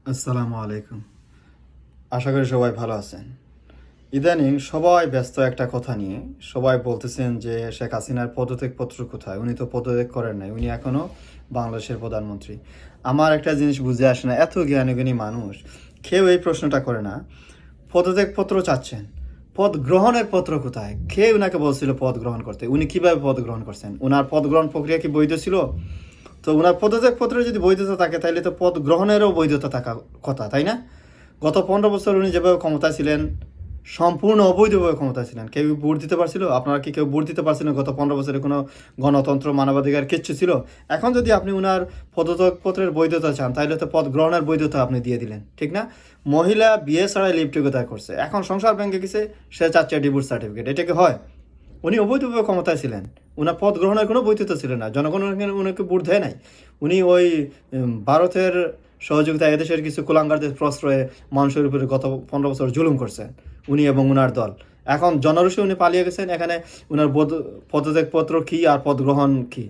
আসসালামু আলাইকুম। আশা করি সবাই ভালো আছেন। ইদানিং সবাই ব্যস্ত একটা কথা নিয়ে। সবাই বলতেছেন যে শেখ হাসিনার পদত্যাগপত্র কোথায়? উনি তো পদত্যাগ করেন নাই। উনি এখনো বাংলাদেশের প্রধানমন্ত্রী। আমার একটা জিনিস বুঝে আসে না, এত জ্ঞানী মানুষ কেউ এই প্রশ্নটা করে না। পদত্যাগপত্র চাচ্ছেন, পদ গ্রহণের পত্র কোথায়? কে উনাকে বলছিল পদ গ্রহণ করতে? উনি কিভাবে পদ গ্রহণ করছেন? উনার পদ গ্রহণ প্রক্রিয়া কি বৈধ ছিল? তো উনার পদত্যাগপত্রে যদি বৈধতা থাকে তাহলে তো পদ গ্রহণেরও বৈধতা থাকা কথা, তাই না? গত 15 বছর উনি যেভাবে ক্ষমতায় ছিলেন, সম্পূর্ণ অবৈধভাবে ক্ষমতায় ছিলেন। কেউ ভোট দিতে পারছিল? আপনারা কি কেউ ভোট দিতে পারছিলেন? গত 15 বছরে কোনো গণতন্ত্র, মানবাধিকার কিচ্ছু ছিল? এখন যদি আপনি উনার পদত্যাগপত্রের বৈধতা চান তাহলে তো পদ গ্রহণের বৈধতা আপনি দিয়ে দিলেন, ঠিক না? মহিলা বিয়ে ছাড়াই লিভ টুগেদার করছে, এখন সংসার ভেঙে গেছে, সে চাচ্ছে ডিভোর্স সার্টিফিকেট। এটা কি হয়? উনি অবৈধভাবে ক্ষমতায় ছিলেন, উনার পদ গ্রহণের কোনো বৈধতা ছিল না, জনগণ উনাকে ভোট দেয় নাই। উনি ওই ভারতের সহযোগিতায় এদেশের কিছু কুলাঙ্গারদের প্রশ্রয়ে মানুষের উপরে গত 15 বছর জুলুম করছেন উনি এবং উনার দল। এখন জনরোষে উনি পালিয়ে গেছেন, এখানে উনার পদত্যাগপত্র কী আর পদ গ্রহণ কী?